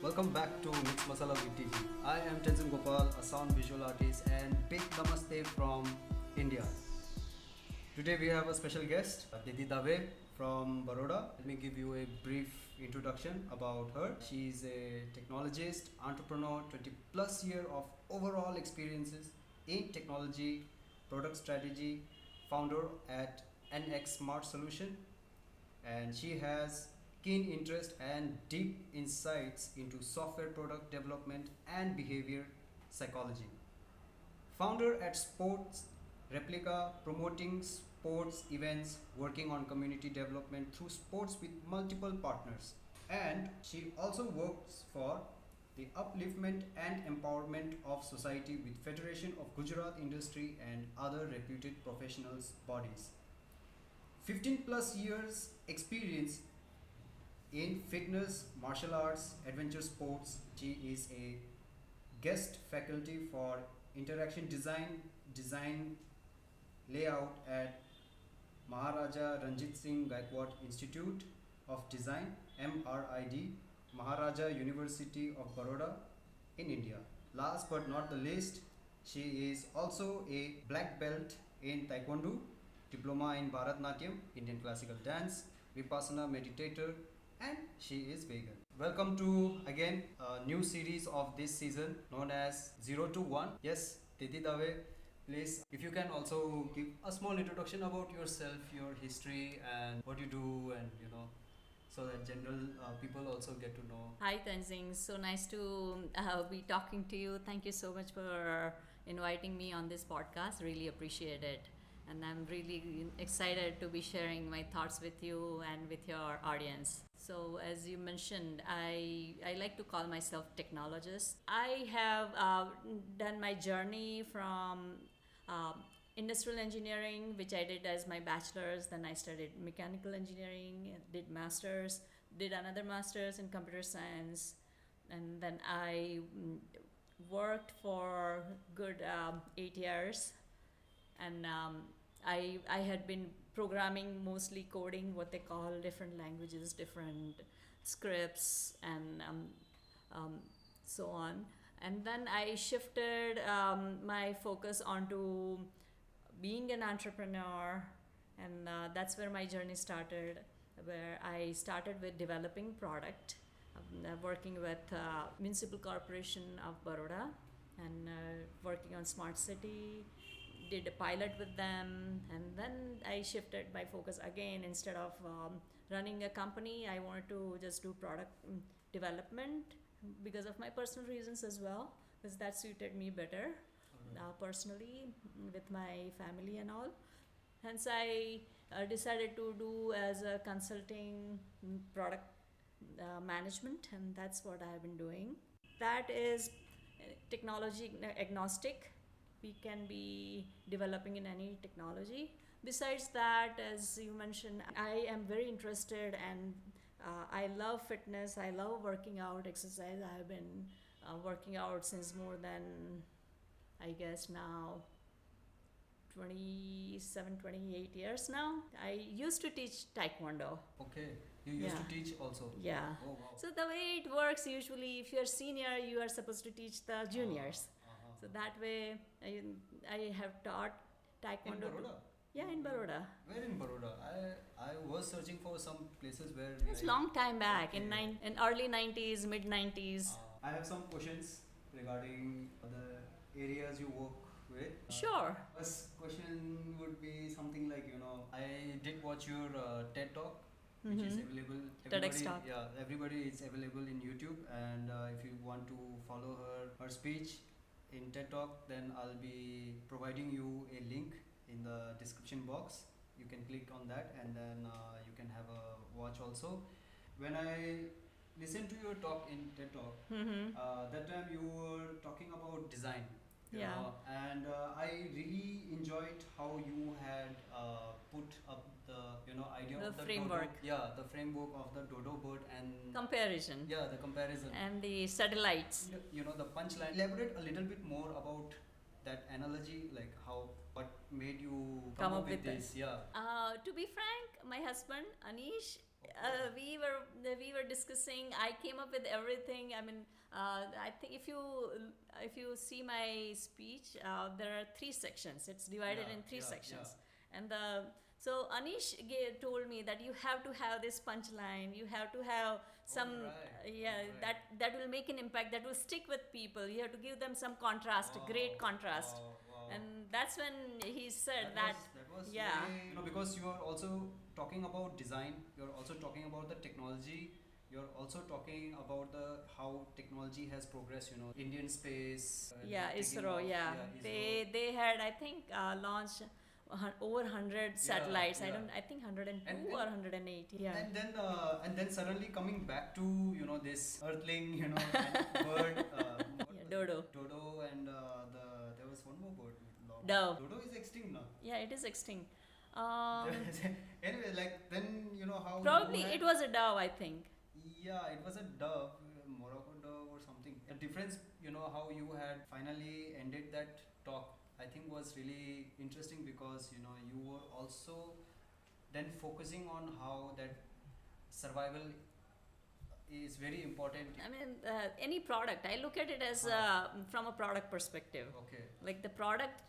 Welcome back to Mix Masala with TG. I am Tenzin Gopal, a sound visual artist, and big namaste from India. Today we have a special guest, Deeti Dave from Baroda. Let me give you a brief introduction about her. She is a technologist, entrepreneur, 20 plus year of overall experiences in technology, product strategy, founder at NX Smart Solution, and she has keen interest and deep insights into software product development and behavior psychology. Founder at Sports Replica, promoting sports events, working on community development through sports with multiple partners. And she also works for the upliftment and empowerment of society with Federation of Gujarat Industry and other reputed professionals bodies. 15 plus years experience in fitness, martial arts, adventure sports. She is a guest faculty for interaction design layout at Maharaja Ranjit Singh Gaikwad Institute of Design, MRID, Maharaja University of Baroda in India. Last but not the least, she is also a black belt in Taekwondo, diploma in Bharatnatyam, Indian classical dance, Vipassana meditator, and she is vegan. Welcome to again a new series of this season known as 0 to 1. Yes, Deeti Dave, please, if you can also give a small introduction about yourself, your history, and what you do, and so that general people also get to know. Hi Tenzing, so nice to be talking to you. Thank you so much for inviting me on this podcast. Really appreciate it. And I'm really excited to be sharing my thoughts with you and with your audience. So as you mentioned, I like to call myself technologist. I have done my journey from industrial engineering, which I did as my bachelor's. Then I studied mechanical engineering, did master's, did another master's in computer science, and then I worked for good 8 years. And I had been programming, mostly coding, what they call different languages, different scripts, and so on. And then I shifted my focus onto being an entrepreneur, and that's where my journey started, where I started with developing product, working with Municipal Corporation of Baroda, and working on smart city, did a pilot with them, and then I shifted my focus again. Instead of running a company, I wanted to just do product development because of my personal reasons as well, because that suited me better personally with my family and all. Hence I decided to do as a consulting product management, and that's what I have been doing. That is technology agnostic. We can be developing in any technology. Besides that, as you mentioned, I am very interested, and I love fitness. I love working out, exercise. I have been working out since more than, I guess now, 27, 28 years now. I used to teach Taekwondo. Okay, you used to teach also. Yeah. Oh wow. So the way it works, usually if you're senior, you are supposed to teach the juniors. So that way, I have taught Taekwondo. In Baroda? Yeah, in Baroda. Where in Baroda? I was searching for some places where. It's long time back, in early 90s, mid 90s. I have some questions regarding the areas you work with. Sure. First question would be something like, I did watch your TED Talk, which is available. TEDx Talk. Yeah, everybody is available in YouTube, and if you want to follow her speech in TED Talk, then I'll be providing you a link in the description box. You can click on that, and then you can have a watch also. When I listened to your talk in TED Talk, that time you were talking about design. And I really enjoyed how you had put up the idea The of the framework. dodo, the framework of the dodo bird and Comparison. the comparison And the satellites. the punchline. Elaborate a little bit more about that analogy, like what made you come up with this. To be frank, my husband Anish Okay. We were discussing. I came up with everything. I mean, I think if you see my speech, there are three sections. It's divided Yeah, in three yeah, yeah. sections, and so Anish told me that you have to have this punchline. You have to have All some, right, all yeah, right. that will make an impact. That will stick with people. You have to give them some contrast, great Wow, contrast, wow, wow. and that's when he said That was that, that was yeah. really, because you are also talking about design. You're also talking about the technology. You're also talking about the how technology has progressed. Indian space, Yeah, taking ISRO. off. Yeah, Yeah, ISRO. they had, I think, launched over 100 Yeah, satellites. yeah. I think 102 And or 108. Yeah. and then suddenly coming back to this earthling, and bird. What Yeah, was it? dodo. Dodo, and there was one more bird with long. Dove. Dodo is extinct now. Yeah, it is extinct. Um, Anyway, like, then how you Probably had. it was a dove, I think. Yeah, it was a dove, Morocco dove or something. The difference, how you had finally ended that talk, I think was really interesting, because you were also then focusing on how that survival is very important. I mean, any product, I look at it as from a product perspective. Okay. Like the product,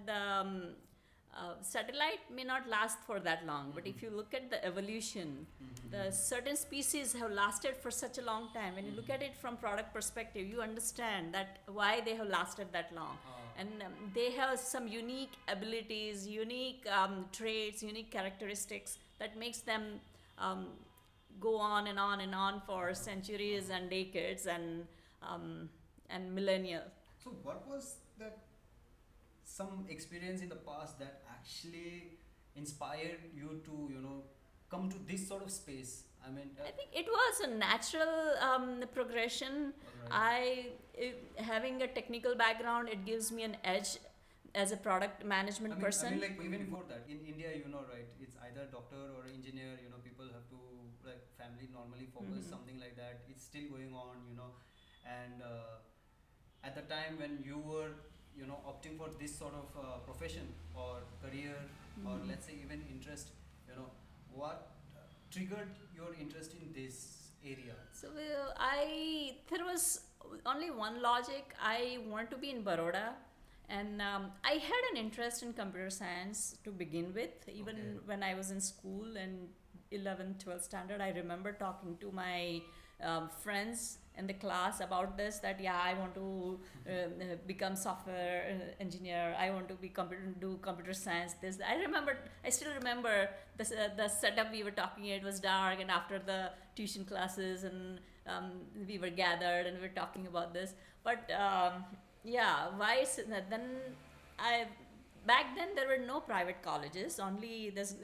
the satellite may not last for that long, but if you look at the evolution, the certain species have lasted for such a long time. When you look at it from product perspective, you understand that why they have lasted that long. And they have some unique abilities, unique traits, unique characteristics that makes them um, go on and on and on for centuries and decades and millennia. So, what was that some experience in the past that actually inspired you to, come to this sort of space? I mean, I think it was a natural progression. alright. Having a technical background, it gives me an edge as a product management person. Like, even before that, in India, right, it's either doctor or engineer. People have to, like, family normally focus something like that. It's still going on, and at the time when you were, opting for this sort of profession or career, or let's say even interest, what triggered your interest in this area? So there was only one logic. I want to be in Baroda, and I had an interest in computer science to begin with. Even Okay. when I was in school and 11th, 12th standard, I remember talking to my friends in the class about this. That yeah, I want to become software engineer. I want to do computer science. This I still remember the setup we were talking. It was dark, and after the tuition classes, and we were gathered and we were talking about this. But yeah, then I back then there were no private colleges, only this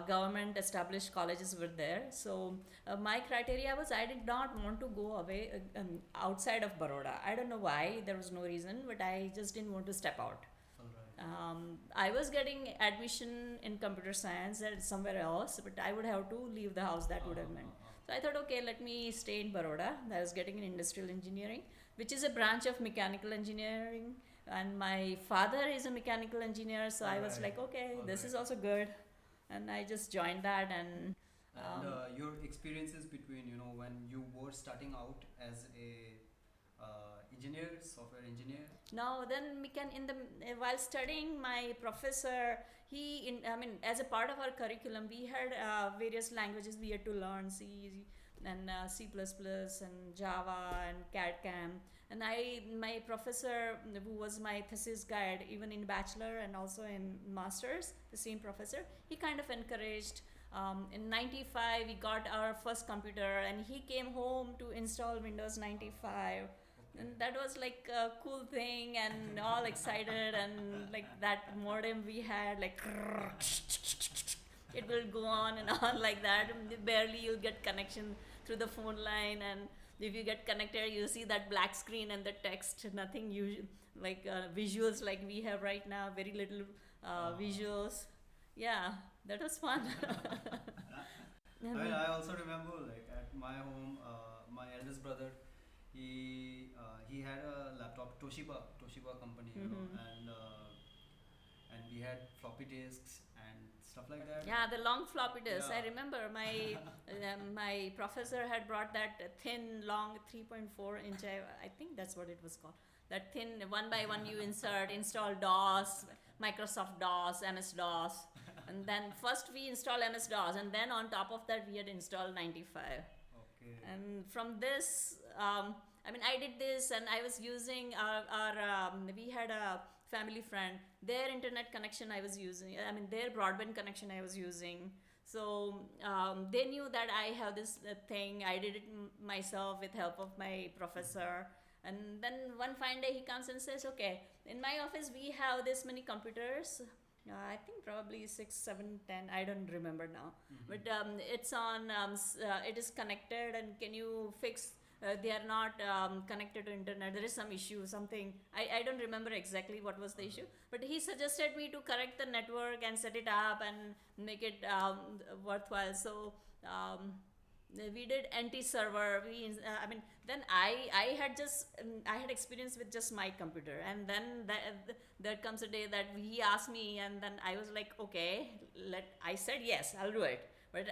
government established colleges were there. So my criteria was I did not want to go away outside of Baroda. I don't know why, there was no reason, but I just didn't want to step out. Alright. I was getting admission in computer science at somewhere else, but I would have to leave the house. That would have meant. So I thought, okay, let me stay in Baroda. I was getting in industrial engineering, which is a branch of mechanical engineering, and my father is a mechanical engineer. So I was like, okay, this is also good, and I just joined that. And And your experiences between, when you were starting out as a engineer, software engineer. now then while studying, my professor, I mean, as a part of our curriculum, we had various languages we had to learn: C and C++ and Java and CAD/CAM. And my professor, who was my thesis guide even in bachelor and also in masters, the same professor, he kind of encouraged. In 95 we got our first computer, and he came home to install Windows 95. And that was like a cool thing, and all excited, and like that modem we had, like it will go on and on like that. Barely you'll get connection through the phone line, and if you get connected, you see that black screen and the text, nothing like visuals like we have right now, very little visuals. Yeah, that was fun. I also remember, like, at my home, my eldest brother, he had a laptop, Toshiba company, and we had floppy disks and stuff like that. Yeah, the long floppy disk. I Yeah. remember my my professor had brought that thin, long 3.4 inch. I think that's what it was called. That thin, one by one you install DOS, Microsoft DOS, MS DOS, and then first we install MS DOS, and then on top of that we had installed 95. Okay. And from this, I mean, I did this, and I was using we had a family friend, their internet connection I was using, I mean, their broadband connection I was using. So they knew that I have this thing. I did it myself with help of my professor. And then one fine day he comes and says, okay, in my office we have this many computers. I think probably 6, 7, 10. I don't remember now. But it's on. It is connected, and can you fix? They are not connected to internet. There is some issue, something. I don't remember exactly what was the issue. But he suggested me to correct the network and set it up and make it worthwhile. So. We did anti-server. I mean, then I had just I had experience with just my computer, and then there comes a day that he asked me, and then I was like, okay, I said yes, I'll do it, but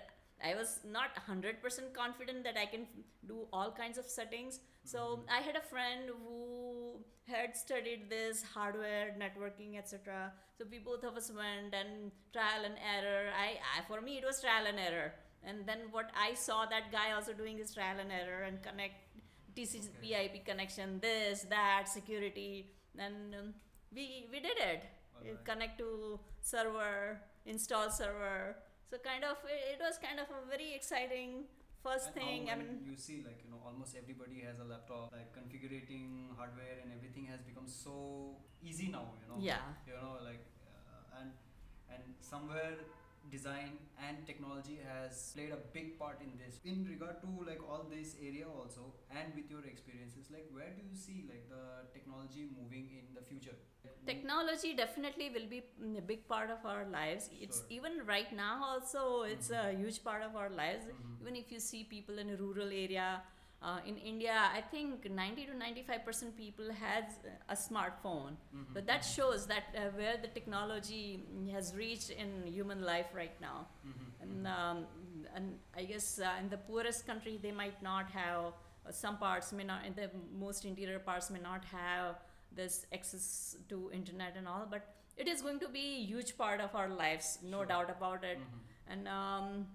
I was not 100% confident that I can do all kinds of settings. So I had a friend who had studied this hardware, networking, etc. So we both of us went and trial and error. For me it was trial and error. And then what I saw that guy also doing is trial and error and connect TCP/IP connection, this, that, security, and we did it. Alright. Connect to server, install server. So kind of it was kind of a very exciting first And thing. now I when mean, you see, like, almost everybody has a laptop. Like, configuring hardware and everything has become so easy now. yeah. Like, and somewhere design and technology has played a big part in this. In regard to like all this area also, and with your experiences, like, where do you see like the technology moving in the future? Technology definitely will be a big part of our lives. It's Sure. even right now also it's a huge part of our lives. Mhm. Even if you see people in a rural area, in India, I think 90 to 95% people has a smartphone. Mhm. But that shows that where the technology has reached in human life right now. Mhm. And I guess in the poorest country they might not have some parts may not, in the most interior parts may not have this access to internet and all, but it is going to be a huge part of our lives, no Sure. doubt about it. Mhm. And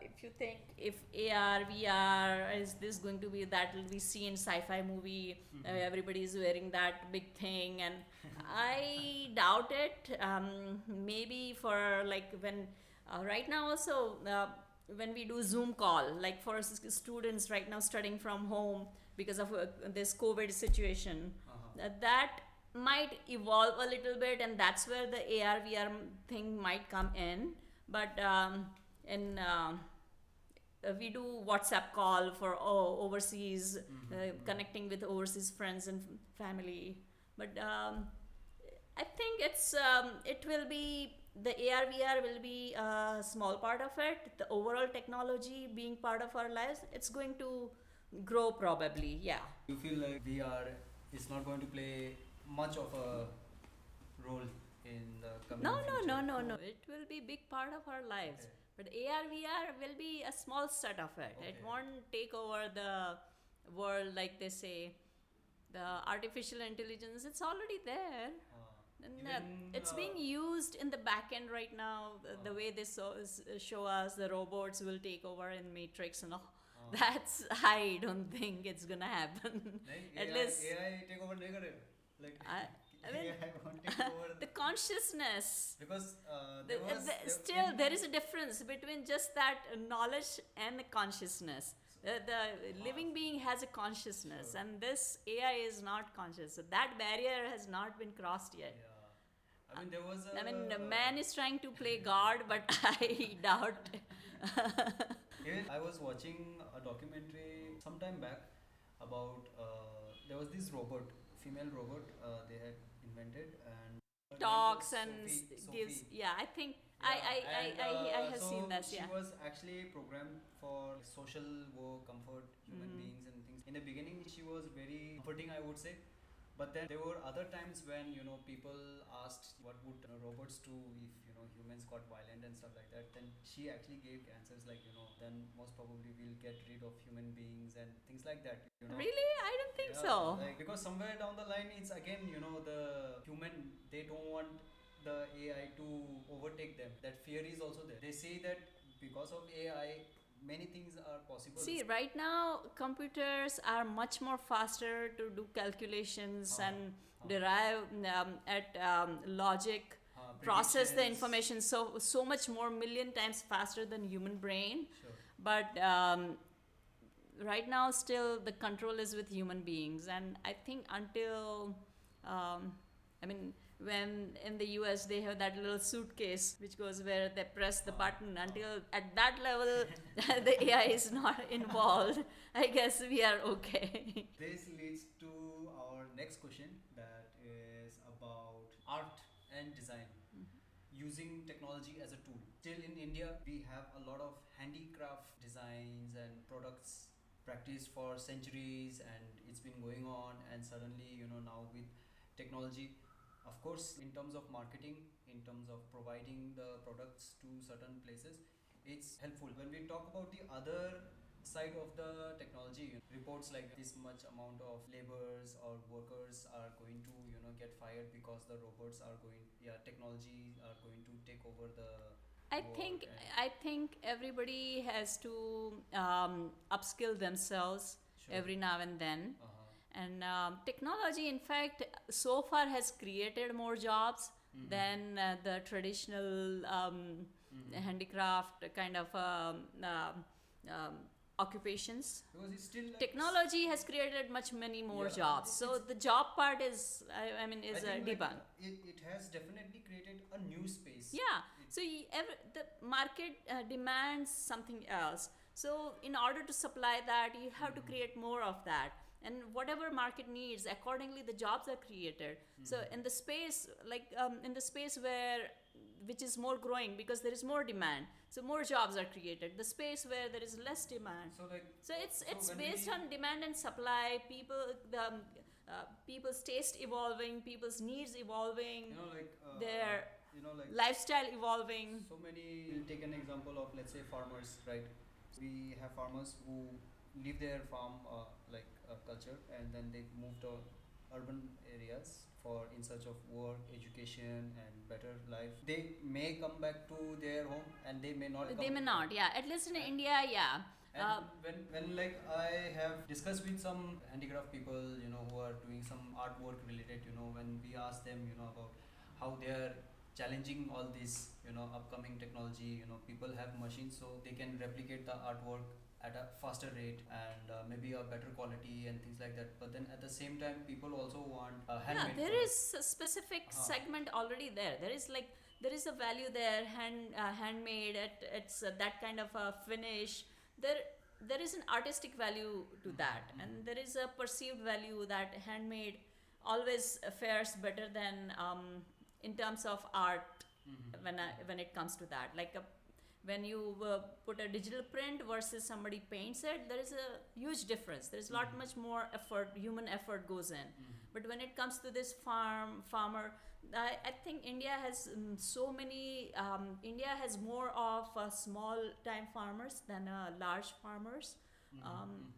if you think if AR, VR is this going to be that we see in sci-fi movie, everybody is wearing that big thing, and I doubt it. Maybe for like when right now also when we do Zoom call, like for students right now studying from home because of this COVID situation, that might evolve a little bit, and that's where the AR VR thing might come in. But in we do WhatsApp call for overseas, connecting with overseas friends and family. But I think it will be the AR VR will be a small part of it. The overall technology being part of our lives, it's going to grow probably. Yeah. You feel like VR is not going to play much of a role in the coming No, future? no. It will be big part of our lives. Okay. But AR, VR will be a small set of it. It Okay. won't take over the world like they say. The artificial intelligence, it's already there. And it's being used in the back end right now. The way they show us the robots will take over in Matrix and all. That's, I don't think it's gonna happen. नहीं, At least AI take over नहीं करेगा. Like, I mean, AI won't take over the consciousness. because Still, there is a difference between just that knowledge and the consciousness. The living being has a consciousness, Sure. and this AI is not conscious. So that barrier has not been crossed yet. Yeah. I mean, there was I mean, the man is trying to play God, but I doubt. Even I was watching a documentary some time back about there was this robot, female robot they had invented, and her name Talks was and Sophie. gives. Yeah, I think And, I have so seen this. she Yeah. was actually programmed for social work, comfort human beings and things. In the beginning, she was very comforting, I would say. But then there were other times when people asked what would robots do if humans got violent and stuff like that. Then she actually gave answers like then most probably we'll get rid of human beings and things like that. Really? I don't think Yeah, so. like because somewhere down the line it's again the human, they don't want the AI to overtake them. That fear is also there. They say that because of AI many things are possible. See, right now computers are much more faster to do calculations and derive at logic, process the predictions. information so much more, million times faster than human brain. Sure. But right now still the control is with human beings, and I think until I mean, when in the US they have that little suitcase which goes where they press the button, until at that level the AI is not involved, I guess we are okay. This leads to our next question, that is about art and design using technology as a tool. Still in India, we have a lot of handicraft designs and products practiced for centuries, and it's been going on. And suddenly, now with technology, of course, in terms of marketing, in terms of providing the products to certain places, it's helpful. When we talk about the other side of the technology, reports like this much amount of laborers or workers are going to get fired because the robots are going, technology are going to take over the I work. think And I think everybody has to upskill themselves sure. every now and then. Uh-huh. And technology, in fact, so far has created more jobs than the traditional handicraft kind of occupations. Because it's still like Technology has created much many more Yeah, jobs. So the job part is, I mean, I is think debunked. it has definitely created a new space. Yeah. So the market demands something else. So in order to supply that, you have to create more of that. And whatever market needs, accordingly, the jobs are created. So in the space, like in the space which is more growing because there is more demand, so more jobs are created. The space where there is less demand, So like so it's when based we- on demand and supply. People's taste evolving, people's needs evolving, their like lifestyle evolving. so many. We'll take an example of, let's say, farmers, right? We have farmers who leave their farm culture, and then they move to urban areas for in search of work, education, and better life. They may come back to their home, and they may not. They come may not, yeah. At least in India, yeah. And when like I have discussed with some handicraft people, who are doing some artwork related, when we ask them, about how they are challenging all this, upcoming technology, people have machines so they can replicate the artwork at a faster rate and maybe a better quality and things like that. But then at the same time, people also want handmade. Yeah, there products. is a specific segment already there. There is a value there, handmade. It's that kind of a finish. There is an artistic value to that, and there is a perceived value that handmade always fares better than in terms of art when it comes to that. Like when you put a digital print versus somebody paints it, there is a huge difference. There is a lot much more effort, human effort goes in. But when it comes to this farmer, I think India has so many. India has more of small time farmers than large farmers,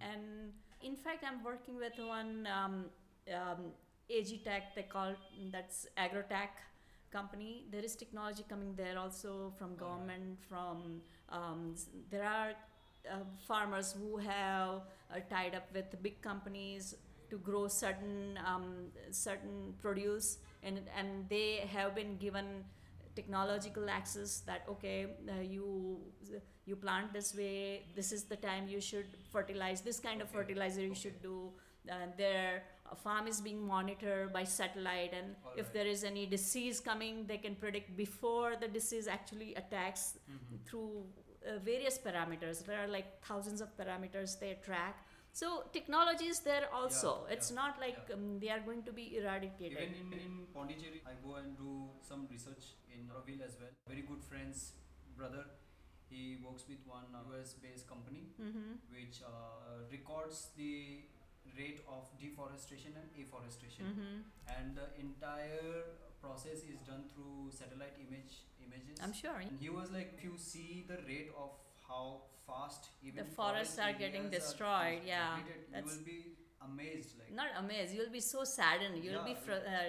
and in fact, I'm working with one AG Tech. They call that's agrotech company. There is technology coming there also from government. From there are farmers who have tied up with big companies to grow certain produce, and they have been given technological access that okay, you plant this way, this is the time you should fertilize, this kind of fertilizer you should do. Their farm is being monitored by satellite, and if there is any disease coming, they can predict before the disease actually attacks through various parameters. There are like thousands of parameters they track. So technology is there also. It's not like they are going to be eradicated. Even in Pondicherry, I go and do some research in Roville as well. Very good friend's brother, he works with one US based company which records the rate of deforestation and afforestation, Mm-hmm. and the entire process is done through satellite images. I'm sure. And he was like, if you see the rate of how fast even The forests are getting destroyed. Yeah, depleted, you that's will be amazed. Like, not amazed. You'll be so saddened. You'll be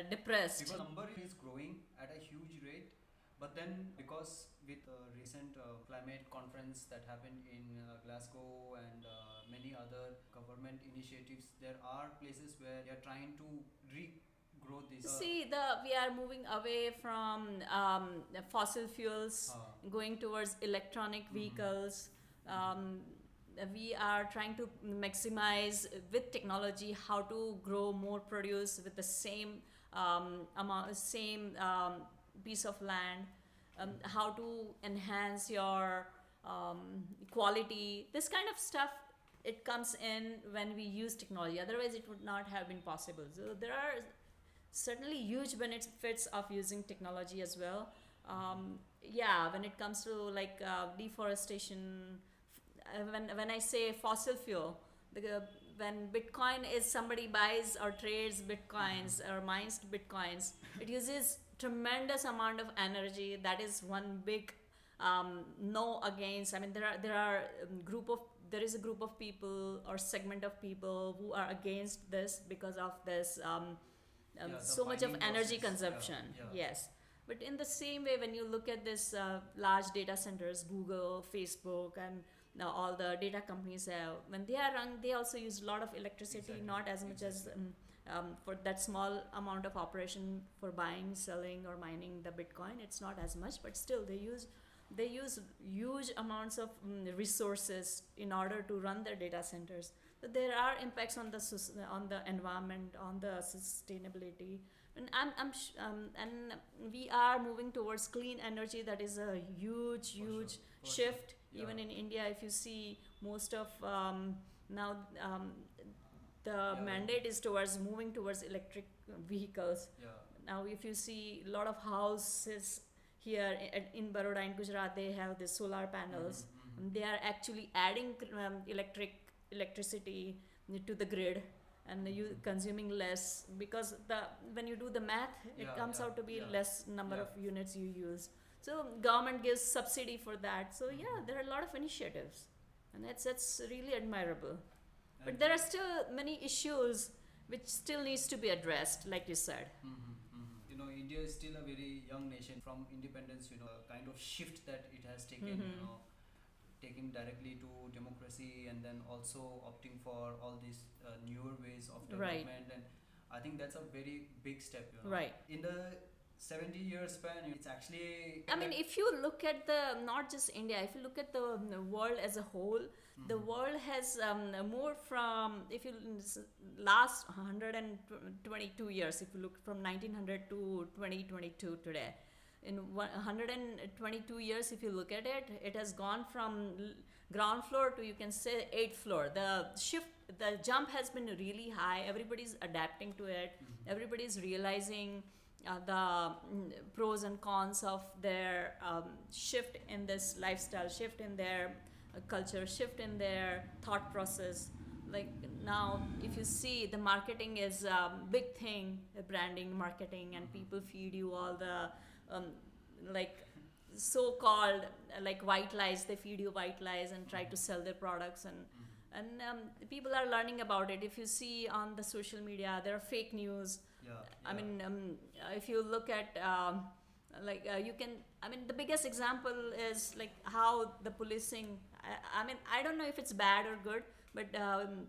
depressed. because number is growing at a huge rate, but then because with recent climate conference that happened in Glasgow and many other government initiatives, there are places where they are trying to regrow this. See, we are moving away from the fossil fuels, going towards electronic vehicles. Um, we are trying to maximize with technology how to grow more produce with the same piece of land. How to enhance your quality. This kind of stuff, it comes in when we use technology. Otherwise, it would not have been possible. So there are certainly huge benefits of using technology as well. Yeah, when it comes to like deforestation, when I say fossil fuel, when Bitcoin is somebody buys or trades Bitcoins or mines Bitcoins, it uses tremendous amount of energy. That is one big no against. I mean, there is a group of people or segment of people who are against this because of this so much of energy consumption. Yes. But in the same way, when you look at this large data centers, Google, Facebook, and now all the data companies have, when they are run, they also use a lot of electricity, not as much as for that small amount of operation for buying, selling, or mining the Bitcoin. It's not as much, but still they use huge amounts of resources in order to run their data centers. So there are impacts on the environment, on the sustainability, and and we are moving towards clean energy. That is a huge shift. Even in India, if you see most of now the mandate is towards moving towards electric vehicles. Now if you see a lot of houses here in Baroda in Gujarat, they have the solar panels. They are actually adding electricity to the grid, and you consuming less, because when you do the math, it comes out to be less number of units you use. So government gives subsidy for that. So there are a lot of initiatives, and that's really admirable. But there are still many issues which still needs to be addressed, like you said. You know, India is still a very young nation. From independence, you know, a kind of shift that it has taken, you know, taking directly to democracy, and then also opting for all these newer ways of development. And I think that's a very big step, you know. In the 70-year span, it's actually, I mean, if you look at not just India, if you look at the world as a whole, the world has moved from, if you last 122 years, if you look from 1900 to 2022 today, in 122 years, if you look at it, it has gone from ground floor to, you can say, 8th floor. The jump has been really high. Everybody's adapting to it. Everybody's realizing the pros and cons of their shift in this lifestyle, shift in their culture, shift in their thought process. Like now, if you see, the marketing is a big thing, branding, marketing, and people feed you all the like so-called like white lies. They feed you white lies and try to sell their products, and people are learning about it. If you see on the social media, there are fake news. I mean, if you look at you can, I mean, the biggest example is like how the policing, I mean, I don't know if it's bad or good, but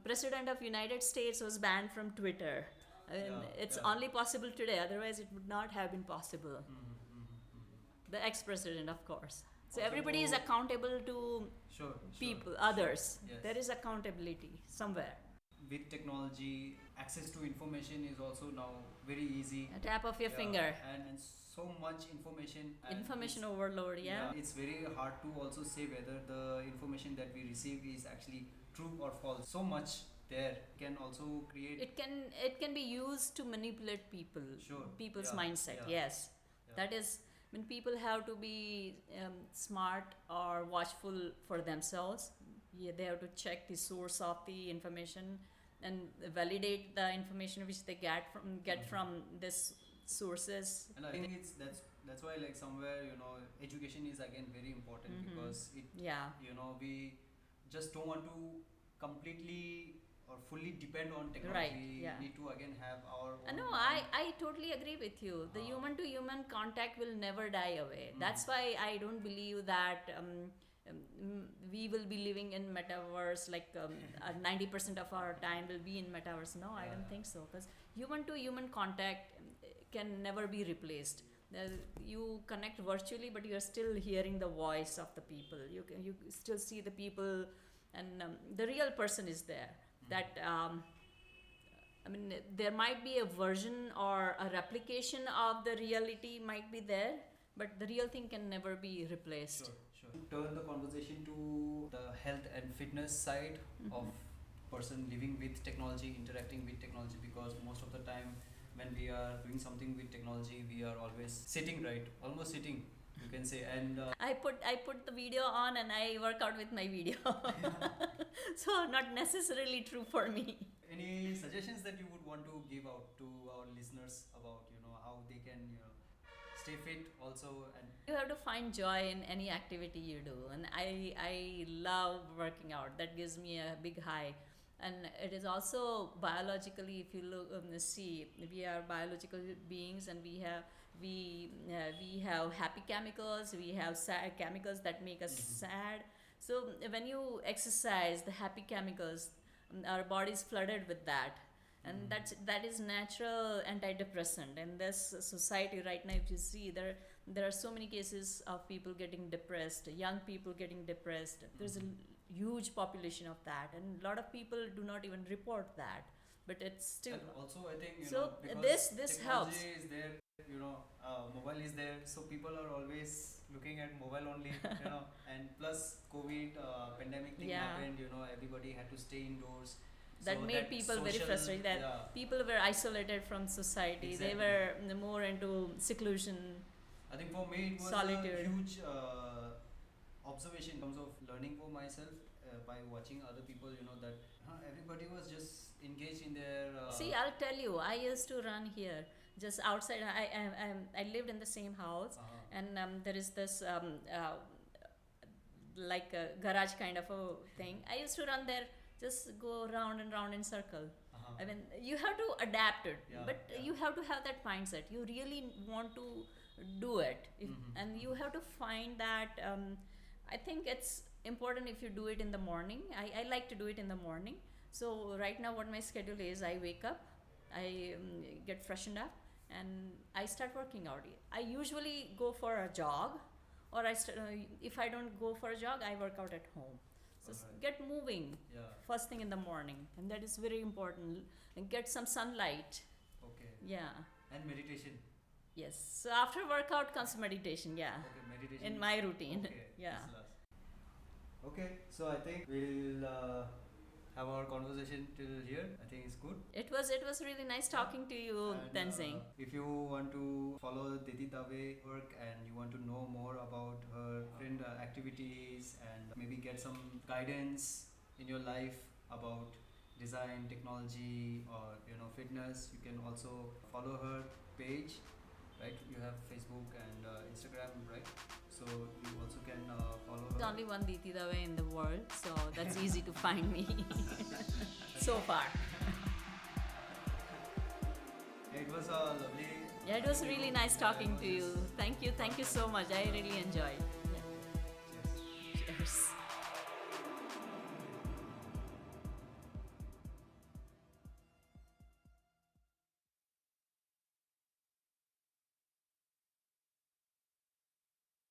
President of United States was banned from Twitter. I mean, it's only possible today, otherwise it would not have been possible. The ex-president, of course. So everybody is accountable to people, others. There is accountability somewhere. With technology, access to information is also now very easy. A tap of your finger. And so much information. Information overload, it's very hard to also say whether the information that we receive is actually true or false. So much there can also create. It can be used to manipulate people. People's mindset. Yes, that is. When people have to be smart or watchful for themselves, they have to check the source of the information, and validate the information which they get from this sources. And I think that's why, like, somewhere, education is again very important, because it, Yeah. we just don't want to completely or fully depend on technology. Right, yeah. We need to again have our own. No, I totally agree with you. The human to human contact will never die away. That's why I don't believe that we will be living in metaverse, like 90% of our time will be in metaverse. No, I don't think so, because human to human contact can never be replaced. You connect virtually, but you're still hearing the voice of the people. You still see the people, and the real person is there. That I mean, there might be a version or a replication of the reality might be there, but the real thing can never be replaced. Sure. Turn the conversation to the health and fitness side of person living with technology, interacting with technology, because most of the time when we are doing something with technology, we are always sitting, right? Almost sitting, you can say. And I put the video on and I work out with my video. So not necessarily true for me. any suggestions that you would want to give out to our listeners about how they can stay fit also? And You have to find joy in any activity you do, and I love working out. That gives me a big high. And it is also biologically, if you look see, we are biological beings, and we have happy chemicals, we have sad chemicals that make us sad. So when you exercise, the happy chemicals, our body is flooded with that, and that is natural antidepressant. In this society right now, if you see, there are so many cases of people getting depressed, young people getting depressed. There's a huge population of that, and a lot of people do not even report that, but it's still. and also, I think So because this technology helps. is there, mobile is there, so people are always looking at mobile only, and plus COVID pandemic thing Yeah. happened. Everybody had to stay indoors. That So made people very social- frustrated, that yeah. people were isolated from society. Exactly. They were more into seclusion. I think for me it was Solitude. a huge observation in terms of learning for myself by watching other people. That everybody was just engaged in their. See, I'll tell you, I used to run here just outside. I lived in the same house, and there is this like a garage kind of a thing. I used to run there, just go round and round in circle. I mean, you have to adapt it, Yeah, but yeah. you have to have that mindset. You really want to do it, and you have to find that. I think it's important if you do it in the morning. I like to do it in the morning. So right now, what my schedule is, I wake up, I get freshened up, and I start working out. I usually go for a jog, or if I don't go for a jog, I work out at home. So Alright. get moving Yeah. first thing in the morning, and that is very important. And get some sunlight. Okay. Yeah. And meditation. Yes. So after workout comes meditation. Yeah. Okay, meditation. In my routine. Okay. Yeah. this last. Okay, so I think we'll have our conversation till here. I think it's good. It was really nice talking to you, And, Tenzing. if you want to follow Deeti Dave work and you want to know more about her different activities and maybe get some guidance in your life about design, technology, or fitness, you can also follow her page. Right? You have Facebook and Instagram, right? So you also can follow her. There's only one Deeti Dave in the world, so that's easy to find me. So far. It was a lovely. Yeah, it was really nice talking to you. Thank you so much. I really enjoyed.